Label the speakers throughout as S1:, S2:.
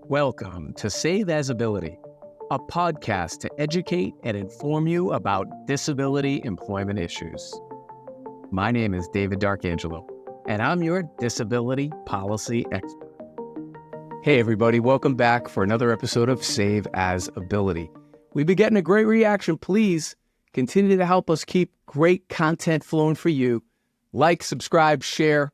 S1: Welcome to Save As Ability, a podcast to educate and inform you about disability employment issues. My name is David D'Arcangelo, and I'm your disability policy expert. Hey everybody, welcome back for another episode of Save As Ability. We've been getting a great reaction. Please continue to help us keep great content flowing for you. Like, subscribe, share.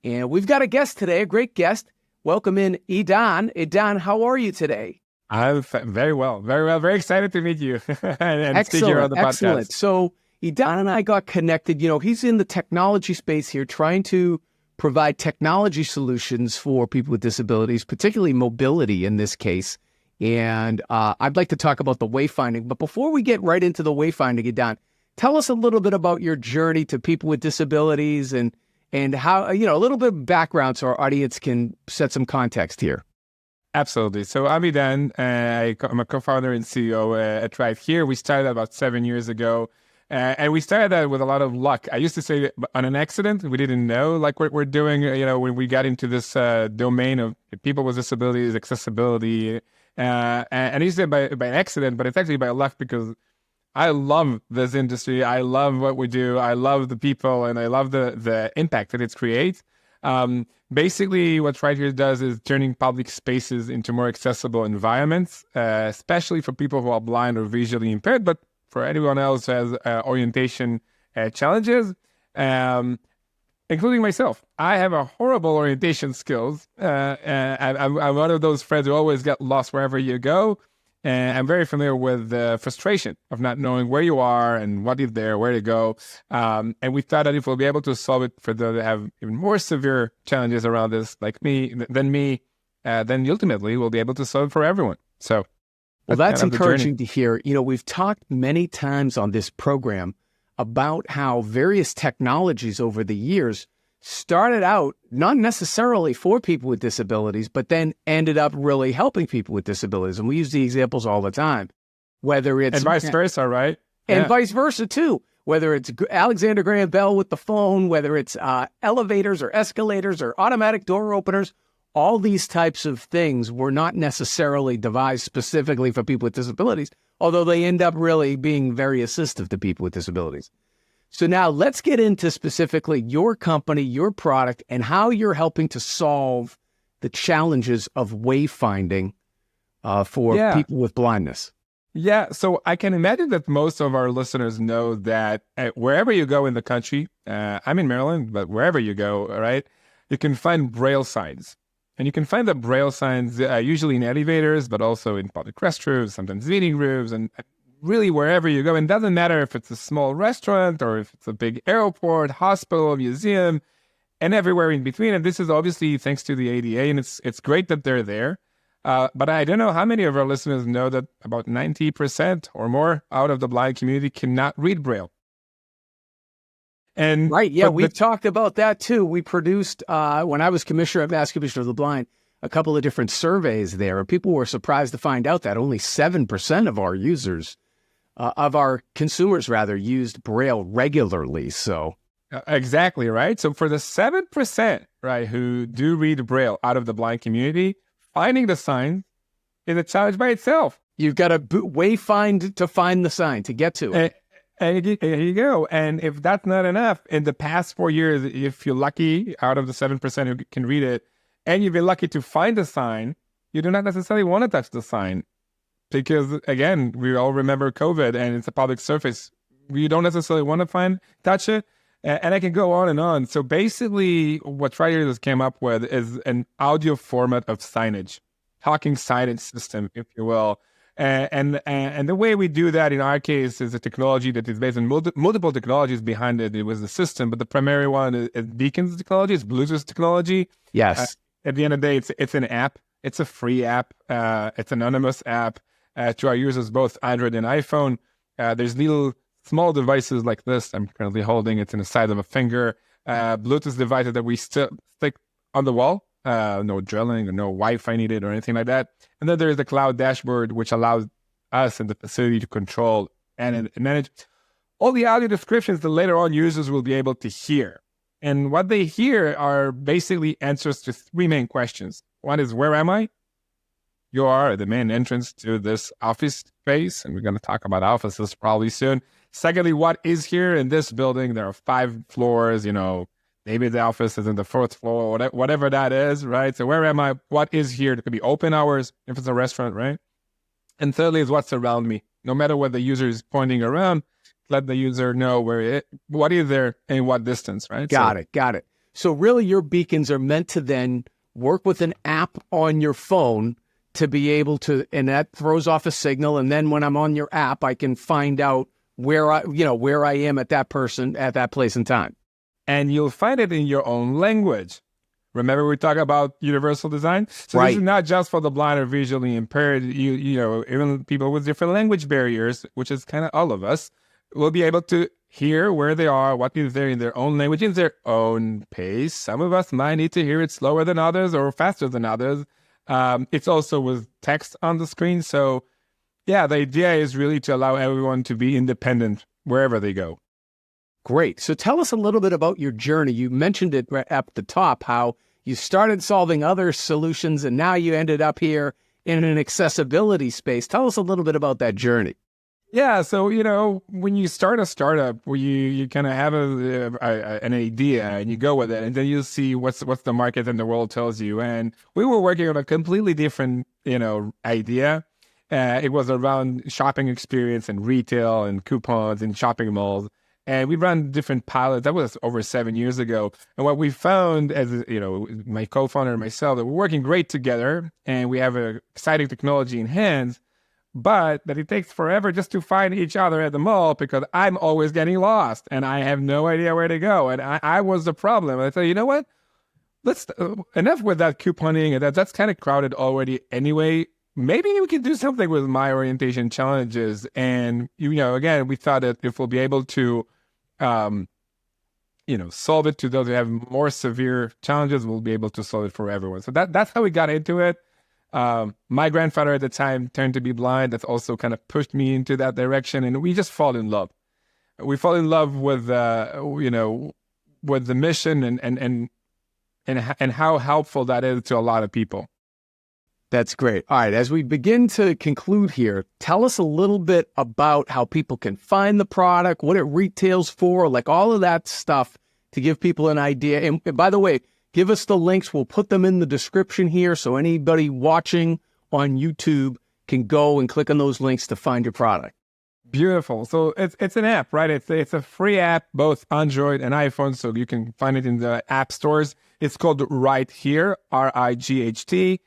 S1: And we've got a guest today, a great guest. Welcome in Idan. Idan, how are you today?
S2: I'm very well. Very excited to meet you and speak here on the podcast.
S1: Excellent. So Idan and I got connected. You know, he's in the technology space here, trying to provide technology solutions for people with disabilities, particularly mobility in this case. And I'd like to talk about the wayfinding. But before we get right into the wayfinding, Idan, tell us a little bit about your journey to people with disabilities and how, a little bit of background so our audience can set some context here.
S2: Absolutely. So I'm Idan. I'm a co-founder and CEO at RightHear. We started about 7 years ago. And we started that with a lot of luck. I used to say on an accident. We didn't know like what we're doing, when we got into this domain of people with disabilities, accessibility. And I used to say by accident, but it's actually by luck because I love this industry. I love what we do. I love the people, and I love the impact that it creates. Basically, what RightHear does is turning public spaces into more accessible environments, especially for people who are blind or visually impaired, but for anyone else who has orientation challenges, including myself. I have a horrible orientation skills. I'm one of those friends who always get lost wherever you go. And I'm very familiar with the frustration of not knowing where you are and what is there, where to go. And we thought that if we'll be able to solve it for those that have even more severe challenges around this, like me, then ultimately we'll be able to solve it for everyone. So,
S1: well, that's encouraging to hear. We've talked many times on this program about how various technologies over the years started out not necessarily for people with disabilities, but then ended up really helping people with disabilities. And we use the examples all the time, whether it's...
S2: And vice versa, right?
S1: And vice versa, too. Whether it's Alexander Graham Bell with the phone, whether it's elevators or escalators or automatic door openers, all these types of things were not necessarily devised specifically for people with disabilities, although they end up really being very assistive to people with disabilities. So now let's get into specifically your company, your product, and how you're helping to solve the challenges of wayfinding for people with blindness.
S2: Yeah, so I can imagine that most of our listeners know that wherever you go in the country, I'm in Maryland, but wherever you go, right, you can find Braille signs. And you can find the Braille signs usually in elevators, but also in public restrooms, sometimes meeting rooms, and really wherever you go. And it doesn't matter if it's a small restaurant or if it's a big airport, hospital, museum, and everywhere in between. And this is obviously thanks to the ADA, and it's great that they're there. But I don't know how many of our listeners know that about 90% or more out of the blind community cannot read Braille. And
S1: right, yeah, we've talked about that too. We produced, when I was Mass Commissioner of the Blind, a couple of different surveys there, and people were surprised to find out that only 7% of our users, of our consumers rather, used Braille regularly. So
S2: exactly, right? So for the 7%, right, who do read Braille out of the blind community, finding the sign is a challenge by itself.
S1: You've got to wayfind to find the sign, to get to it.
S2: And here you go. And if that's not enough, in the past 4 years, if you're lucky, out of the 7% who can read it, and you've been lucky to find the sign, you do not necessarily want to touch the sign. Because, again, we all remember COVID, and it's a public surface. You don't necessarily want to touch it. And I can go on and on. So basically, what RightHear has came up with is an audio format of signage, talking signage system, if you will. And the way we do that in our case is a technology that is based on multiple technologies behind it. It was the system, but the primary one is Beacon's technology, it's Bluetooth technology.
S1: Yes.
S2: At the end of the day, it's an app. It's a free app. It's an anonymous app to our users, both Android and iPhone. There's little small devices like this I'm currently holding. It's in the size of a finger. Bluetooth devices that we stick on the wall. No drilling or no Wi-Fi needed or anything like that. And then there's the cloud dashboard, which allows us in the facility to control and manage all the audio descriptions that later on users will be able to hear. And what they hear are basically answers to three main questions. One is, where am I? you are the main entrance to this office space, and we're going to talk about offices probably soon. Secondly, what is here in this building? There are 5 floors, maybe the office is in the 4th floor, whatever that is, right? So where am I? What is here? It could be open hours if it's a restaurant, right? And thirdly is what's around me. No matter what the user is pointing around, let the user know what is there and what distance, right?
S1: Got it. So really your beacons are meant to then work with an app on your phone to be able to, and that throws off a signal. And then when I'm on your app, I can find out where I am at that person at that place and time.
S2: And you'll find it in your own language. Remember we talk about universal design? So
S1: right.
S2: This is not just for the blind or visually impaired. Even people with different language barriers, which is kind of all of us, will be able to hear where they are, what is there in their own language, in their own pace. Some of us might need to hear it slower than others or faster than others. It's also with text on the screen. So yeah, the idea is really to allow everyone to be independent wherever they go.
S1: Great. So tell us a little bit about your journey. You mentioned it right at the top, how you started solving other solutions and now you ended up here in an accessibility space. Tell us a little bit about that journey.
S2: Yeah. So, when you start a startup, where you kind of have an idea and you go with it, and then you see what's the market and the world tells you. And we were working on a completely different, idea. It was around shopping experience and retail and coupons and shopping malls. And we ran different pilots. That was over 7 years ago. And what we found, as my co-founder and myself, that we're working great together, and we have an exciting technology in hands, but that it takes forever just to find each other at the mall because I'm always getting lost and I have no idea where to go. And I was the problem. And I thought, you know what? Let's enough with that couponing, and that's kind of crowded already anyway. Maybe we can do something with my orientation challenges. And, again, we thought that if we'll be able to, solve it to those who have more severe challenges, we'll be able to solve it for everyone. So that's how we got into it. My grandfather at the time turned to be blind. That's also kind of pushed me into that direction. And we just fall in love. We fall in love with, with the mission and how helpful that is to a lot of people.
S1: That's great. All right, as we begin to conclude here, tell us a little bit about how people can find the product, what it retails for, like all of that stuff to give people an idea. And by the way, give us the links. We'll put them in the description here so anybody watching on YouTube can go and click on those links to find your product.
S2: Beautiful. So it's an app, right? It's a free app, both Android and iPhone, so you can find it in the app stores. It's called RightHear, RightHear,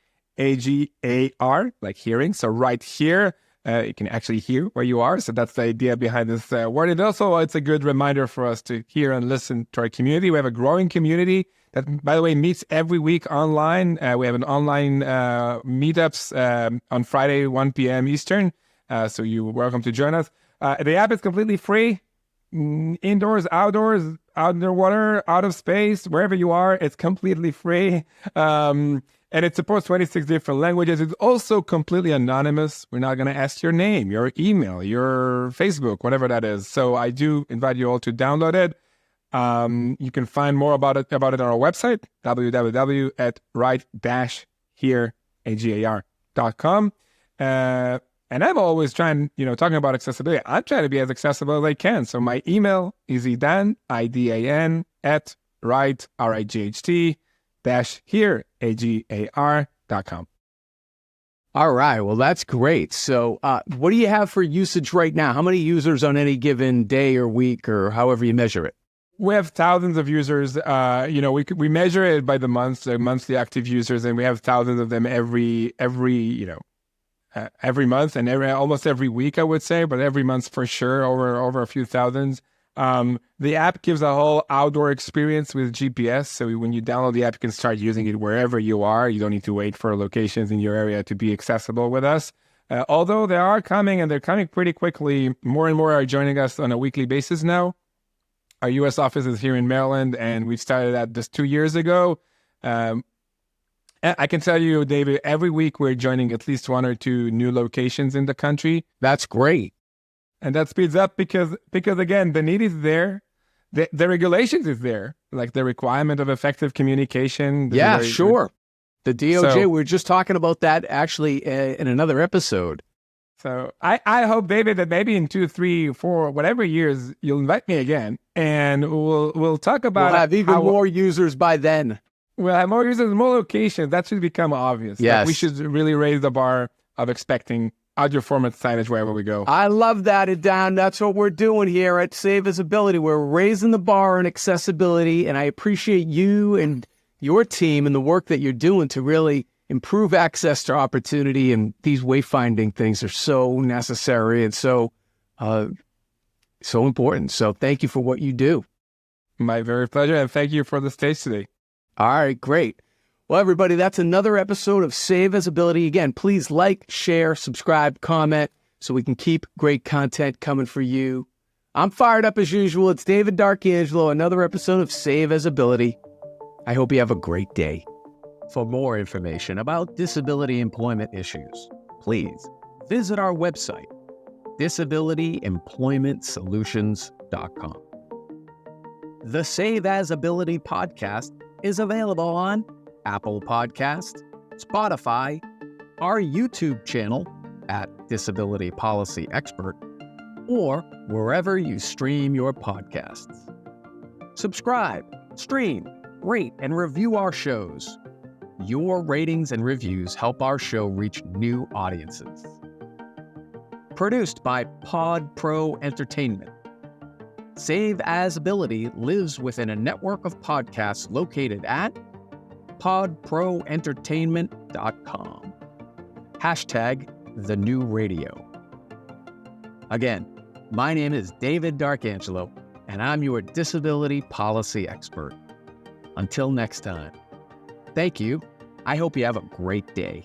S2: like hearing. So RightHear, you can actually hear where you are. So that's the idea behind this word. And also, it's a good reminder for us to hear and listen to our community. We have a growing community that, by the way, meets every week online. We have an online meetups on Friday, 1 p.m. Eastern. So you're welcome to join us. The app is completely free. Indoors, outdoors, underwater, out of space, wherever you are, it's completely free. And it supports 26 different languages. It's also completely anonymous. We're not going to ask your name, your email, your Facebook, whatever that is. So I do invite you all to download it. You can find more about it on our website, www.right-hear.com. And I'm always trying, talking about accessibility. I'm trying to be as accessible as I can. So my email is Idan, I-D-A-N, at right, R-I-G-H-T, -hear, AGAR.com.
S1: All right. Well, that's great. So what do you have for usage right now? How many users on any given day or week or however you measure it?
S2: We have thousands of users. We measure it by the monthly active users, and we have thousands of them every month and almost every week, I would say, but every month for sure, over a few thousands. The app gives a whole outdoor experience with GPS. So when you download the app, you can start using it wherever you are. You don't need to wait for locations in your area to be accessible with us. Although they are coming, and they're coming pretty quickly. More and more are joining us on a weekly basis now. Our U.S. office is here in Maryland, and we started that just 2 years ago. I can tell you, David, every week we're joining at least 1 or 2 new locations in the country.
S1: That's great.
S2: And that speeds up because again, the need is there. The regulations is there, like the requirement of effective communication.
S1: Yeah, sure. The DOJ, we were just talking about that actually in another episode.
S2: So I hope, David, that maybe in 2, 3, 4, whatever years, you'll invite me again, and we'll talk about.
S1: We'll have even more users by then.
S2: We'll have more users, more locations. That should become obvious.
S1: Yes.
S2: Like we should really raise the bar of expecting audio format signage wherever we go.
S1: I love that, Idan. That's what we're doing here at Save Visibility. We're raising the bar on accessibility, and I appreciate you and your team and the work that you're doing to really improve access to opportunity, and these wayfinding things are so necessary and so important. So thank you for what you do.
S2: My very pleasure, and thank you for the stage today.
S1: All right, great. Well, everybody, that's another episode of Save Visibility. Again, please like, share, subscribe, comment, so we can keep great content coming for you. I'm fired up as usual. It's David D'Arcangelo, another episode of Save Visibility. I hope you have a great day. For more information about disability employment issues, please visit our website, disabilityemploymentsolutions.com. The Save As Ability podcast is available on Apple Podcast, Spotify, our YouTube channel at Disability Policy Expert, or wherever you stream your podcasts. Subscribe, stream, rate, and review our shows. Your ratings and reviews help our show reach new audiences. Produced by Pod Pro Entertainment. Save As Ability lives within a network of podcasts located at podproentertainment.com. #TheNewRadio. Again, my name is David D'Arcangelo, and I'm your disability policy expert. Until next time. Thank you. I hope you have a great day.